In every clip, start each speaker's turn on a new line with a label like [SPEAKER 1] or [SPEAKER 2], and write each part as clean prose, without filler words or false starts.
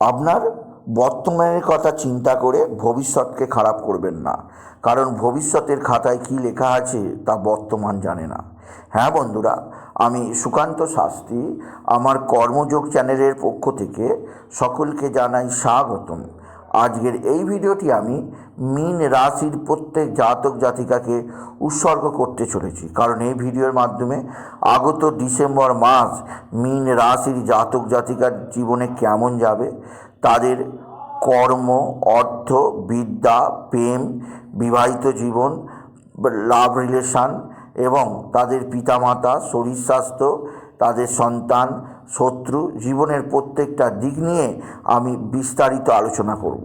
[SPEAKER 1] আপনার বর্তমানের কথা চিন্তা করে ভবিষ্যৎকে খারাপ করবেন না, কারণ ভবিষ্যতের খাতায় কী লেখা আছে তা বর্তমান জানে না। হ্যাঁ বন্ধুরা, আমি সুকান্ত শাস্ত্রী আমার কর্মযোগ চ্যানেলের পক্ষ থেকে সকলকে জানাই স্বাগতম। আজকের এই ভিডিওটি আমি মীন রাশির প্রত্যেক জাতক জাতিকাকে উৎসর্গ করতে চলেছি, কারণ এই ভিডিওর মাধ্যমে আগত ডিসেম্বর মাস মীন রাশির জাতক জাতিকার জীবনে কেমন যাবে, তাদের কর্ম, অর্থ, বিদ্যা, প্রেম, বিবাহিত জীবন, লাভ রিলেশান এবং তাদের পিতামাতা, শরীর স্বাস্থ্য, তাদের সন্তান, শত্রু, জীবনের প্রত্যেকটা দিক নিয়ে আমি বিস্তারিত আলোচনা করব।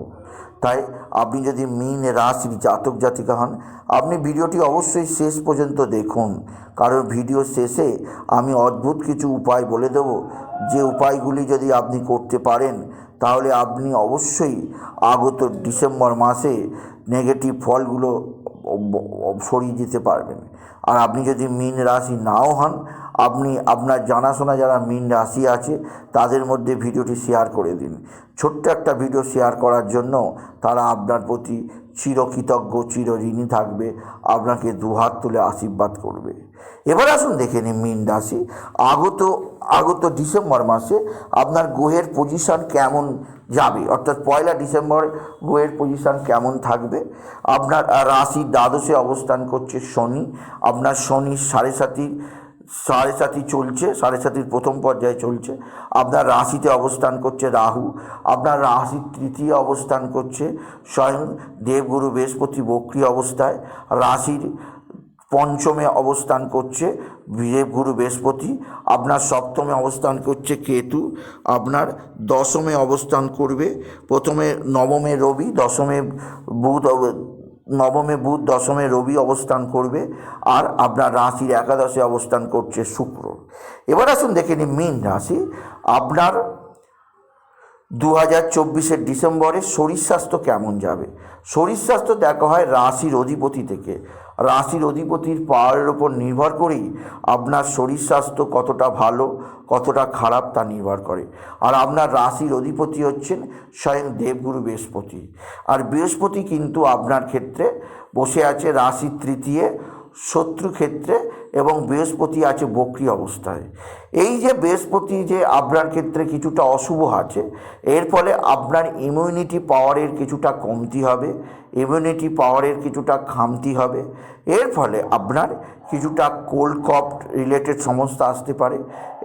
[SPEAKER 1] তাই আপনি যদি মীন রাশির জাতক জাতিকা হন, আপনি ভিডিওটি অবশ্যই শেষ পর্যন্ত দেখুন, কারণ ভিডিও শেষে আমি অদ্ভুত কিছু উপায় বলে দেব, যে উপায়গুলি যদি আপনি করতে পারেন তাহলে আপনি অবশ্যই আগত ডিসেম্বর মাসে নেগেটিভ ফলগুলো সরিয়ে দিতে পারবেন। আর আপনি যদি মীন রাশি নাও হন, আপনি আপনার জানাশোনা যারা মীন রাশি আছে তাদের মধ্যে ভিডিওটি শেয়ার করে দিন। ছোট্ট একটা ভিডিও শেয়ার করার জন্য তারা আপনার প্রতি চিরকৃতজ্ঞ, চিরঋণী থাকবে, আপনাকে দুহাত তুলে আশীর্বাদ করবে। এবার আসুন দেখে নিন মীন রাশি আগত ডিসেম্বর মাসে আপনার গ্রহের পজিশন কেমন যাবে, অর্থাৎ 1 ডিসেম্বর গ্রহের পজিশন কেমন থাকবে। আপনার রাশির দ্বাদশে অবস্থান করছে শনি। আপনার শনি সাড়ে সাতি চলছে, সাড়ে সাতির প্রথম পর্যায়ে চলছে। আপনার রাশিতে অবস্থান করছে রাহু। আপনার রাশির তৃতীয় অবস্থান করছে স্বয়ং দেবগুরু বৃহস্পতি বক্রী অবস্থায়। রাশির পঞ্চমে অবস্থান করছে দেবগুরু বৃহস্পতি। আপনার সপ্তমে অবস্থান করছে কেতু। আপনার দশমে অবস্থান করবে প্রথমে নবমে রবি, নবমে বুধ, দশমে রবি অবস্থান করবে। আর আপনার রাশির একাদশে অবস্থান করছে শুক্র। এবার আসুন দেখে নিন মীন রাশি আপনার 2024 ডিসেম্বরে শরীর স্বাস্থ্য কেমন যাবে। শরীর স্বাস্থ্য দেখা হয় রাশির অধিপতি থেকে। রাশির অধিপতির পাওয়ারের ওপর নির্ভর করেই আপনার শরীর স্বাস্থ্য কতটা ভালো কতটা খারাপ তা নির্ভর করে। আর আপনার রাশির অধিপতি হচ্ছেন স্বয়ং দেবগুরু বৃহস্পতি। আর বৃহস্পতি কিন্তু আপনার ক্ষেত্রে বসে আছে রাশির তৃতীয় শত্রু ক্ষেত্রে, এবং বৃহস্পতি আছে বক্রী অবস্থায়। এই যে বৃহস্পতি যে আপনার ক্ষেত্রে কিছুটা অশুভ আছে, এর ফলে আপনার ইমিউনিটি পাওয়ারের কিছুটা কমতি হবে, ইমিউনিটি পাওয়ারের কিছুটা খামতি হবে। এর ফলে আপনার কিছুটা কোল্ড কফ রিলেটেড সমস্যা আসতে পারে।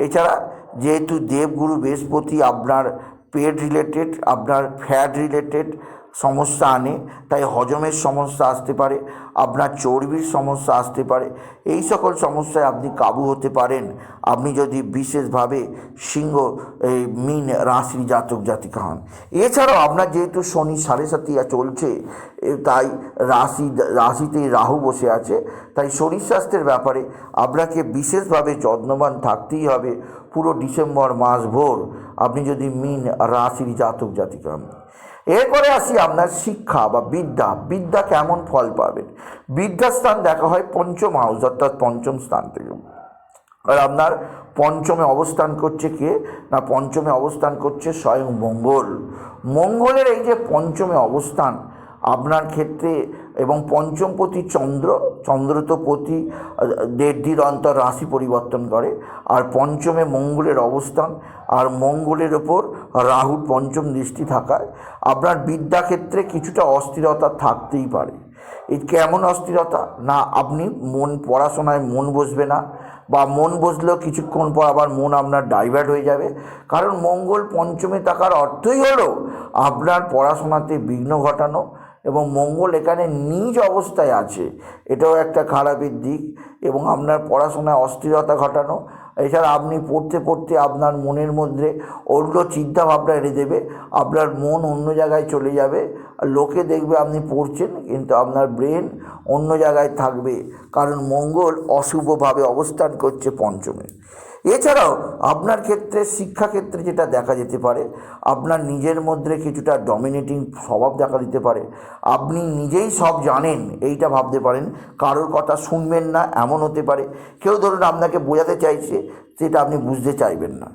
[SPEAKER 1] এছাড়া যেহেতু দেবগুরু বৃহস্পতি আপনার পেট রিলেটেড, আপনার ফ্যাট রিলেটেড সমস্যা আনে, তাই হজমের সমস্যা আসতে পারে, আপনার চর্বির সমস্যা আসতে পারে। এই সকল সমস্যায় আপনি কাবু হতে পারেন আপনি যদি বিশেষভাবে মীন রাশির জাতক জাতিকা হন। এছাড়াও আপনার যেহেতু শনি সাড়ে সাতিয়া চলছে, তাই রাশিতেই রাহু বসে আছে, তাই শরীর স্বাস্থ্যের ব্যাপারে আপনাকে বিশেষভাবে যত্নবান থাকতেই হবে পুরো ডিসেম্বর মাস ভোর, আপনি যদি মীন রাশির জাতক জাতিকা হন। এরপরে আসি আপনার শিক্ষা বা বিদ্যা কেমন ফল পাবেন। বিদ্যাস্থান দেখা হয় পঞ্চম হাউস, অর্থাৎ পঞ্চম স্থান থেকে। আর আপনার পঞ্চমে অবস্থান করছে কে না, পঞ্চমে অবস্থান করছে স্বয়ং মঙ্গলের এই যে পঞ্চমে অবস্থান আপনার ক্ষেত্রে, এবং পঞ্চমপতি চন্দ্র তো প্রতি 1.5 দিন অন্তর রাশি পরিবর্তন করে। আর পঞ্চমে মঙ্গলের অবস্থান, আর মঙ্গলের ওপর রাহুর পঞ্চম দৃষ্টি থাকায় আপনার বিদ্যাক্ষেত্রে কিছুটা অস্থিরতা থাকতেই পারে। এই কেমন অস্থিরতা না, আপনি পড়াশোনায় মন বসবে না, বা মন বসলেও কিছুক্ষণ পর আবার মন আপনার ডাইভার্ট হয়ে যাবে। কারণ মঙ্গল পঞ্চমে থাকার অর্থই হলো আপনার পড়াশোনাতে বিঘ্ন ঘটানো, এবং মঙ্গল এখানে নিজ অবস্থায় আছে, এটাও একটা খারাপের দিক, এবং আপনার পড়াশোনায় অস্থিরতা ঘটানো। এছাড়া আপনি পড়তে পড়তে আপনার মনের মধ্যে অন্য চিন্তাভাবনা এনে দেবে, আপনার মন অন্য জায়গায় চলে যাবে, লোকে দেখবে আপনি পড়ছেন কিন্তু আপনার ব্রেন অন্য জায়গায় থাকবে, কারণ মঙ্গল অশুভভাবে অবস্থান করছে পঞ্চমে। এছাড়াও আপনার ক্ষেত্রে শিক্ষাক্ষেত্রে যেটা দেখা যেতে পারে, আপনার নিজের মধ্যে কিছুটা ডমিনেটিং স্বভাব দেখা দিতে পারে। আপনি নিজেই সব জানেন এইটা ভাবতে পারেন, কারোর কথা শুনবেন না এমন হতে পারে। কেউ ধরুন আপনাকে বোঝাতে চাইছে, সেটা আপনি বুঝতে চাইবেন না।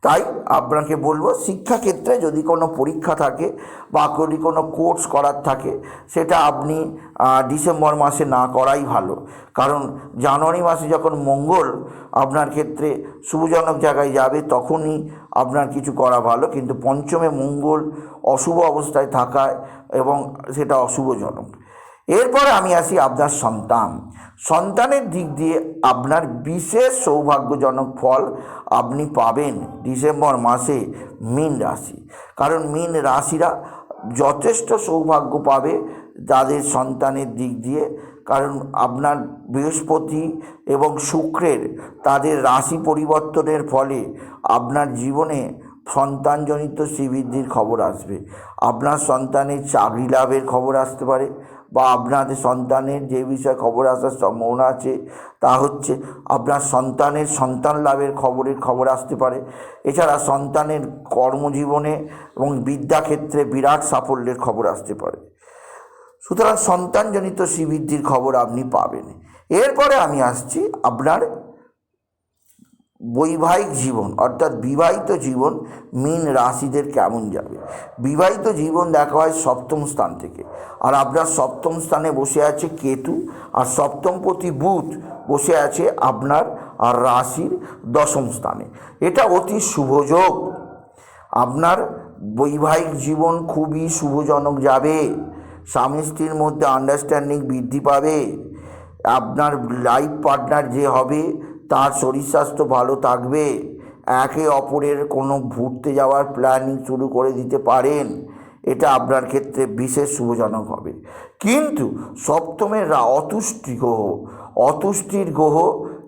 [SPEAKER 1] তাই আপনাকে বলবো, শিক্ষাক্ষেত্রে যদি কোনো পরীক্ষা থাকে বা যদি কোনো কোর্স করার থাকে, সেটা আপনি ডিসেম্বর মাসে না করাই ভালো। কারণ জানুয়ারি মাসে যখন মঙ্গল আপনার ক্ষেত্রে শুভজনক জায়গায় যাবে, তখনই আপনার কিছু করা ভালো। কিন্তু পঞ্চমে মঙ্গল অশুভ অবস্থায় থাকায় এবং সেটা অশুভজনক। এরপরে আমি আসি আপনার সন্তানের দিক দিয়ে আপনার বিশেষ সৌভাগ্যজনক ফল আপনি পাবেন ডিসেম্বর মাসে মীন রাশি। কারণ মীন রাশিরা যথেষ্ট সৌভাগ্য পাবে যাদের সন্তানের দিক দিয়ে। কারণ আপনার বৃহস্পতি এবং শুক্রের তাদের রাশি পরিবর্তনের ফলে আপনার জীবনে সন্তানজনিত শ্রীবৃদ্ধির খবর আসবে। আপনার সন্তানের চাকরি লাভের খবর আসতে পারে, বা আপনাদের সন্তানের যে বিষয়ে খবর আসার সম্ভাবনা আছে তা হচ্ছে আপনার সন্তানের সন্তান লাভের খবর আসতে পারে। এছাড়া সন্তানের কর্মজীবনে এবং বিদ্যাক্ষেত্রে বিরাট সাফল্যের খবর আসতে পারে। সুতরাং সন্তানজনিত শ্রীবৃদ্ধির খবর আপনি পাবেন। এরপরে আমি আসছি আপনার বৈবাহিক জীবন, অর্থাৎ বিবাহিত জীবন মীন রাশিদের কেমন যাবে। বিবাহিত জীবন দেখা হয় সপ্তম স্থান থেকে, আর আপনার সপ্তম স্থানে বসে আছে কেতু, আর সপ্তমপতি বুধ বসে আছে আপনার আর রাশির দশম স্থানে। এটা অতি শুভযোগ। আপনার বৈবাহিক জীবন খুবই শুভজনক যাবে। স্বামী স্ত্রীর মধ্যে আন্ডারস্ট্যান্ডিং বৃদ্ধি পাবে। আপনার লাইফ পার্টনার যে হবে তার শরীর স্বাস্থ্য ভালো থাকবে। একে অপরের কোনো ঘুরতে যাওয়ার প্ল্যানিং শুরু করে দিতে পারেন, এটা আপনার ক্ষেত্রে বিশেষ শুভজনক হবে। কিন্তু সপ্তমের অতুষ্টির গ্রহ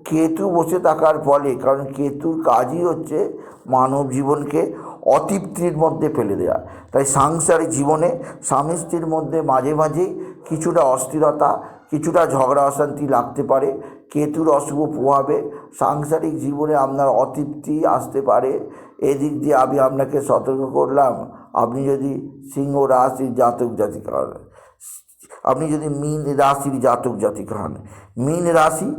[SPEAKER 1] কেতু বসে থাকার ফলে, কারণ কেতুর কাজই হচ্ছে মানব জীবনকে অতৃপ্তির মধ্যে ফেলে দেওয়া, তাই সাংসারিক জীবনে স্বামী স্ত্রীর মধ্যে মাঝে মাঝেই কিছুটা অস্থিরতা, কিছুটা ঝগড়া অশান্তি লাগতে পারে। কেতুর অশুভ প্রভাবে সাংসারিক জীবনে আপনার অতৃপ্তি আসতে পারে। এদিক দিয়ে আমি আপনাকে সতর্ক করলাম। আপনি যদি সিংহ রাশির জাতক জাতিকা হন, আপনি যদি মীন রাশির জাতক জাতিকা হন, মীন রাশি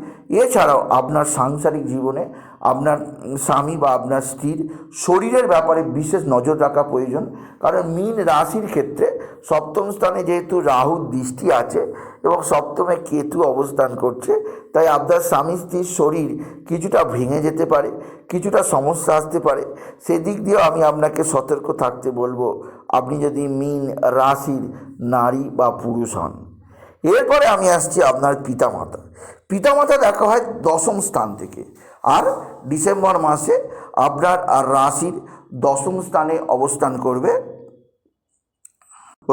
[SPEAKER 1] এছাড়াও আপনার সাংসারিক জীবনে আপনার স্বামী বা আপনার স্ত্রীর শরীরের ব্যাপারে বিশেষ নজর রাখা প্রয়োজন। কারণ মীন রাশির ক্ষেত্রে সপ্তম স্থানে যেহেতু রাহুর দৃষ্টি আছে এবং সপ্তমে কেতু অবস্থান করছে, তাই আপনার স্বামী স্ত্রীর শরীর কিছুটা ভেঙে যেতে পারে, কিছুটা সমস্যা আসতে পারে। সেদিক দিয়েও আমি আপনাকে সতর্ক থাকতে বলবো, আপনি যদি মীন রাশির নারী বা পুরুষ হন। এরপরে আমি আসছি আপনার পিতামাতা দেখা হয় দশম স্থান থেকে, আর ডিসেম্বর মাসে আপনার আর রাশির দশম স্থানে অবস্থান করবে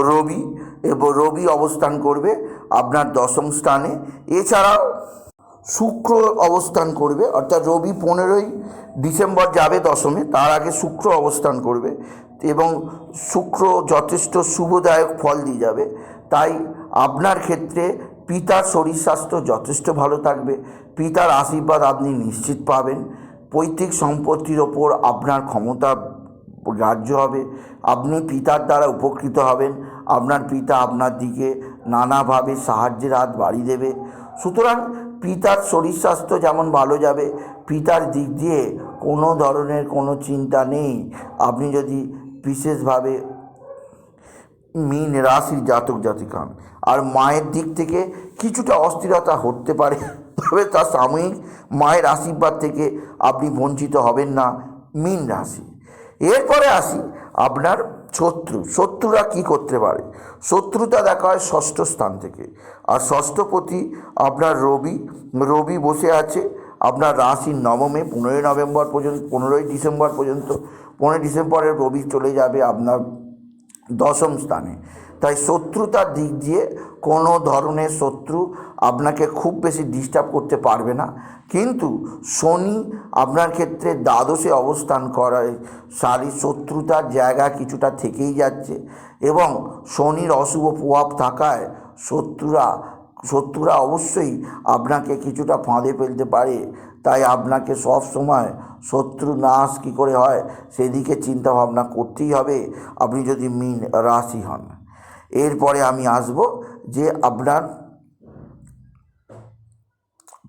[SPEAKER 1] রবি, এবং রবি অবস্থান করবে আপনার দশম স্থানে। এছাড়াও শুক্র অবস্থান করবে, অর্থাৎ রবি 15ই ডিসেম্বর যাবে দশমে, তার আগে শুক্র অবস্থান করবে এবং শুক্র যথেষ্ট শুভদায়ক ফল দিয়ে যাবে। তাই আপনার ক্ষেত্রে পিতার শরীর স্বাস্থ্য যথেষ্ট ভালো থাকবে, পিতার আশীর্বাদ আপনি নিশ্চিত পাবেন। পৈতৃক সম্পত্তির ওপর আপনার ক্ষমতা গ্রাহ্য হবে, আপনি পিতার দ্বারা উপকৃত হবেন। আপনার পিতা আপনার দিকে নানাভাবে সাহায্যের হাত বাড়িয়ে দেবে। সুতরাং পিতার শরীর স্বাস্থ্য যেমন ভালো যাবে, পিতার দিক দিয়ে কোনো ধরনের কোনো চিন্তা নেই। আপনি যদি বিশেষভাবে মীন রাশির জাতক জাতিকা হন। আর মায়ের দিক থেকে কিছুটা অস্থিরতা হতে পারে, তবে তার সাময়িক মায়ের আশীর্বাদ থেকে আপনি বঞ্চিত হবেন না, মীন রাশি। এরপরে আসি আপনার শত্রুরা কি করতে পারে। শত্রুতা দেখা হয় ষষ্ঠ স্থান থেকে, আর ষষ্ঠপতি আপনার রবি বসে আছে আপনার রাশির নবমে 15ই ডিসেম্বর পর্যন্ত। 15 ডিসেম্বরে রবি চলে যাবে আপনার দশম স্থানে। তাই শত্রুতার দিক দিয়ে কোনো ধরনের শত্রু আপনাকে খুব বেশি ডিস্টার্ব করতে পারবে না। কিন্তু শনি আপনার ক্ষেত্রে দ্বাদশে অবস্থান করায় শত্রুতার জায়গা কিছুটা থেকেই যাচ্ছে, এবং শনির অশুভ প্রভাব থাকায় শত্রুরা অবশ্যই আপনাকে কিছুটা ফাঁদে ফেলতে পারে। তাই আপনাকে সব সময় শত্রু নাশ কী করে হয় সেদিকে চিন্তা ভাবনা করতেই হবে, আপনি যদি মীন রাশি হন। এরপরে আমি আসব যে আপনার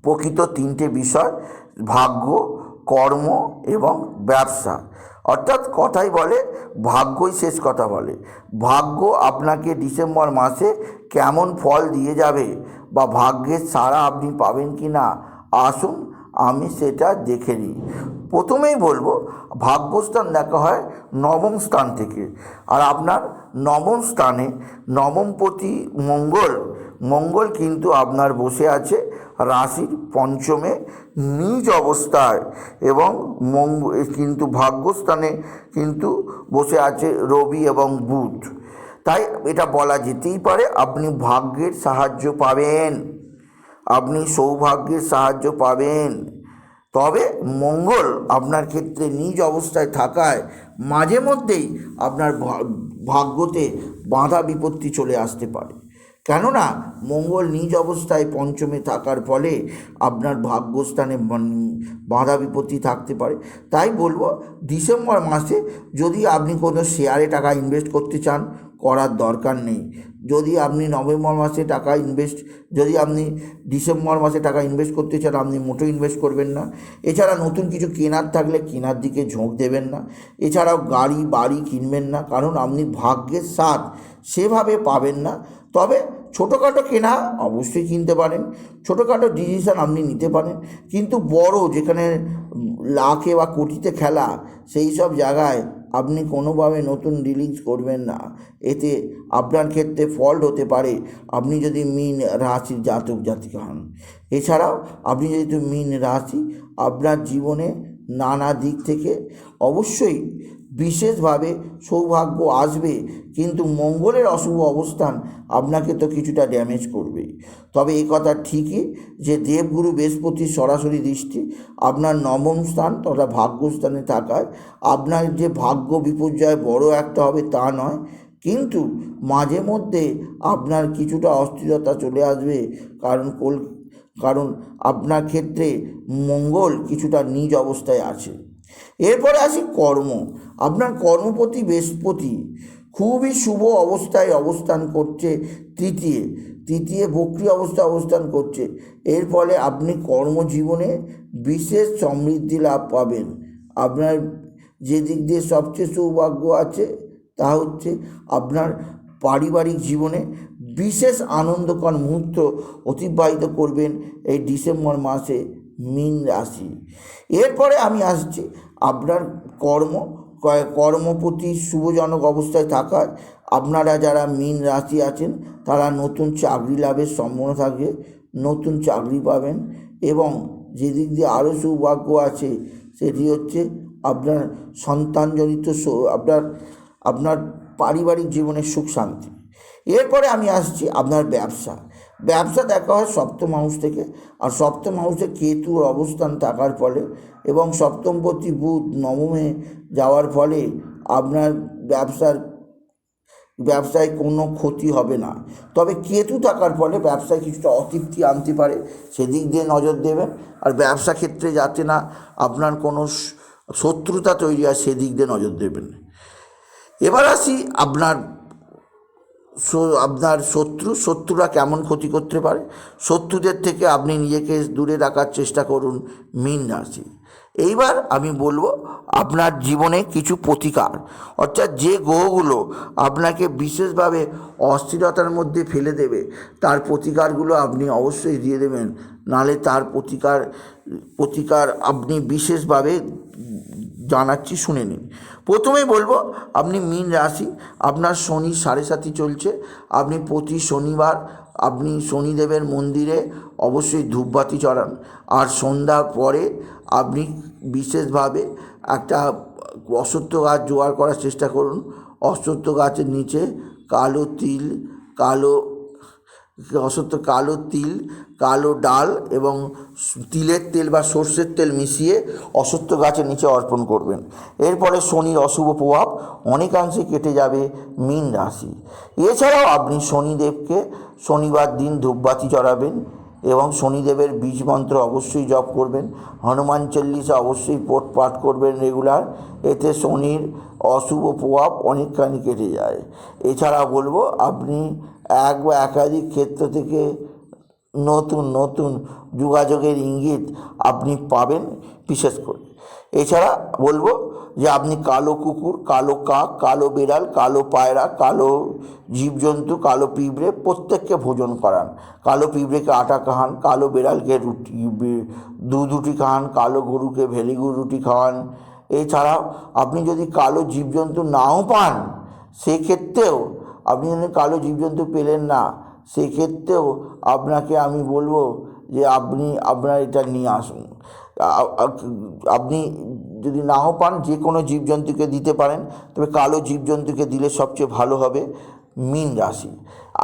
[SPEAKER 1] প্রকৃত তিনটে বিষয়, ভাগ্য, কর্ম এবং ব্যবসা। অর্থাৎ কথাই বলে ভাগ্যই শেষ কথা বলে। ভাগ্য আপনাকে ডিসেম্বর মাসে কেমন ফল দিয়ে যাবে বা ভাগ্যের সাড়া আপনি পাবেন কি না, আসুন আমি সেটা দেখে নিই। প্রথমেই বলবো, ভাগ্যস্থান দেখা হয় নবম স্থান থেকে। আর আপনার নবম স্থানে নবমপতি মঙ্গল কিন্তু আপনার বসে আছে রাশির পঞ্চমে নিজ অবস্থায়, এবং কিন্তু ভাগ্যস্থানে কিন্তু বসে আছে রবি এবং বুধ। তাই এটা বলা যেতেই পারে আপনি ভাগ্যের সাহায্য পাবেন, আপনি সৌভাগ্যের সাহায্য পাবেন। তবে মঙ্গল আপনার ক্ষেত্রে নিজ অবস্থায় থাকায় মাঝে মধ্যেই আপনার ভাগ্যতে বাধা বিপত্তি চলে আসতে পারে। কেননা মঙ্গল নিজ অবস্থায় পঞ্চমে থাকার ফলে আপনার ভাগ্যস্থানে বাধা বিপত্তি থাকতে পারে। তাই বলবো, ডিসেম্বর মাসে যদি আপনি কোনো শেয়ারে টাকা ইনভেস্ট করতে চান, করার দরকার নেই। যদি আপনি ডিসেম্বর মাসে টাকা ইনভেস্ট করতে চান, আপনি মোটেও ইনভেস্ট করবেন না। এছাড়া নতুন কিছু কেনার থাকলে কেনার দিকে ঝোঁক দেবেন না। এছাড়াও গাড়ি বাড়ি কিনবেন না, কারণ আপনি ভাগ্যের স্বাদ সেভাবে পাবেন না। তবে ছোটোখাটো কেনা অবশ্যই কিনতে পারেন, ছোটোখাটো ডিসিশান আপনি নিতে পারেন, কিন্তু বড় যেখানে লাখে বা কোটিতে খেলা, সেই সব জায়গায় আপনি কোনোভাবে নতুন ডিলিংস করবেন না। এতে আপনার ক্ষেত্রে ফল্ট হতে পারে, আপনি যদি মীন রাশির জাতক জাতিকা হন। এছাড়াও আপনি যেহেতু মীন রাশি, আপনার জীবনে নানা দিক থেকে অবশ্যই বিশেষভাবে সৌভাগ্য আসবে, কিন্তু মঙ্গলের অশুভ অবস্থান আপনাকে তো কিছুটা ড্যামেজ করবেই। তবে এই কথা ঠিকই যে দেবগুরু বৃহস্পতির সরাসরি দৃষ্টি আপনার নবম স্থান তথা ভাগ্যস্থানে থাকায় আপনার যে ভাগ্য বিপর্যয় বড় একটা হবে তা নয়, কিন্তু মাঝে মধ্যে আপনার কিছুটা অস্থিরতা চলে আসবে, কারণ আপনার ক্ষেত্রে মঙ্গল কিছুটা নিজ অবস্থায় আছে। এরপরে আসি কর্ম। আপনার কর্মপতি বৃহস্পতি খুবই শুভ অবস্থায় অবস্থান করছে, তৃতীয় বক্রী অবস্থায় অবস্থান করছে। এর ফলে আপনি কর্মজীবনে বিশেষ সমৃদ্ধি লাভ পাবেন। আপনার যে দিক দিয়ে সবচেয়ে সৌভাগ্য আছে তা হচ্ছে আপনার পারিবারিক জীবনে বিশেষ আনন্দকর মুহূর্ত অতিবাহিত করবেন এই ডিসেম্বর মাসে মীন রাশি। এরপরে আমি আসছি আপনার কর্মপতি শুভজনক অবস্থায় থাকায় আপনারা যারা মীন রাশি আছেন তারা নতুন চাকরি লাভের সম্ভাবনা থাকবে, নতুন চাকরি পাবেন। এবং যে দিক দিয়ে আরও সৌভাগ্য আছে সেটি হচ্ছে আপনার সন্তানজনিত আপনার পারিবারিক জীবনের সুখ শান্তি। এরপরে আমি আসছি আপনার ব্যবসা দেখা হয় সপ্তম হাউস থেকে, আর সপ্তম হাউসে কেতুর অবস্থান থাকার ফলে এবং সপ্তমপতি বুধ নবমে যাওয়ার ফলে আপনার ব্যবসায় কোনো ক্ষতি হবে না। তবে কেতু থাকার ফলে ব্যবসায় কিছুটা অতৃপ্তি আনতে পারে, সেদিক দিয়ে নজর দেবেন। আর ব্যবসা ক্ষেত্রে যাতে না আপনার কোনো শত্রুতা তৈরি হয় সেদিক দিয়ে নজর দেবেন। এবার আসি আপনার শত্রুরা কেমন ক্ষতি করতে পারে। শত্রুদের থেকে আপনি নিজেকে দূরে রাখার চেষ্টা করুন মীন রাশি। এইবার আমি বলবো আপনার জীবনে কিছু প্রতিকার, অর্থাৎ যে গ্রহগুলো আপনাকে বিশেষভাবে অস্থিরতার মধ্যে ফেলে দেবে তার প্রতিকারগুলো আপনি অবশ্যই দিয়ে দেবেন, নাহলে তার প্রতিকার আপনি বিশেষভাবে জানাচ্ছি, শুনে নিন। প্রথমেই বলবো, আপনি মীন রাশি, আপনার শনি 7.5 চলছে। আপনি প্রতি শনিবার আপনি শনিদেবের মন্দিরে অবশ্যই ধূপবাতি চড়ান, আর সন্ধ্যার পরে আপনি বিশেষভাবে একটা অশ্বত্থ গাছ জোগাড় করার চেষ্টা করুন। অশ্বত্থ গাছের নিচে কালো তিল, কালো ডাল এবং তিলের তেল বা সর্ষের তেল মিশিয়ে অশ্বত্থ গাছের নিচে অর্পণ করবেন। এরপরে শনির অশুভ প্রভাব অনেকাংশে কেটে যাবে মীন রাশি। এছাড়াও আপনি শনিদেবকে শনিবার দিন ধূপবাতি চড়াবেন এবং শনিদেবের বীজ মন্ত্র অবশ্যই জপ করবেন। হনুমান চল্লিশা অবশ্যই পাঠ করবেন রেগুলার, এতে শনির অশুভ প্রভাব অনেকখানি কেটে যায়। এছাড়া বলবো, আপনি এক বা একাধিক ক্ষেত্র থেকে নতুন যোগাযোগের ইঙ্গিত আপনি পাবেন বিশেষ করে। এছাড়া বলবো যে আপনি কালো কুকুর, কালো কাক, কালো বেড়াল, কালো পায়রা, কালো জীবজন্তু, কালো পিঁপড়ে প্রত্যেককে ভোজন করান। কালো পিঁপড়েকে আটা খাওয়ান, কালো বেড়ালকে দুধ রুটি খাওয়ান, কালো গরুকে ভেলিগুড় রুটি খাওয়ান। এছাড়াও আপনি যদি কালো জীবজন্তু নাও পান, সেক্ষেত্রেও আপনি যদি কালো জীবজন্তু পেলেন না, সেক্ষেত্রেও আপনাকে আমি বলবো যে আপনার এটা নিয়ে আসুন। আপনি যদি নাও পান যে কোনো জীবজন্তুকে দিতে পারেন, তবে কালো জীবজন্তুকে দিলে সবচেয়ে ভালো হবে মীন রাশি।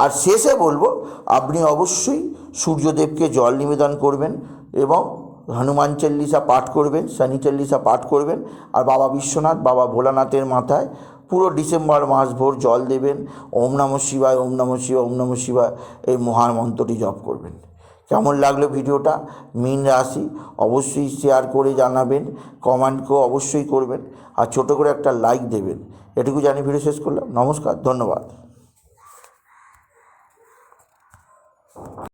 [SPEAKER 1] আর শেষে বলবো আপনি অবশ্যই সূর্যদেবকে জল নিবেদন করবেন এবং হনুমান চল্লিশা পাঠ করবেন, শনি চল্লিশা পাঠ করবেন, আর বাবা বিশ্বনাথ, বাবা ভোলানাথের মাথায় পুরো ডিসেম্বর মাস ভোর জল দেবেন। ওম নমঃ শিবায়, ওম নমঃ শিবায়, ওম নমঃ শিবায় এই মহামন্ত্রটি জপ করবেন। কেমন লাগলো ভিডিওটা? মীন রাশি অবশ্যই শেয়ার করে জানাবেন, কমেন্টকেও অবশ্যই করবেন, আর ছোট করে একটা লাইক দেবেন। এটুকু জানি ভিডিও শেষ করলাম। নমস্কার, ধন্যবাদ।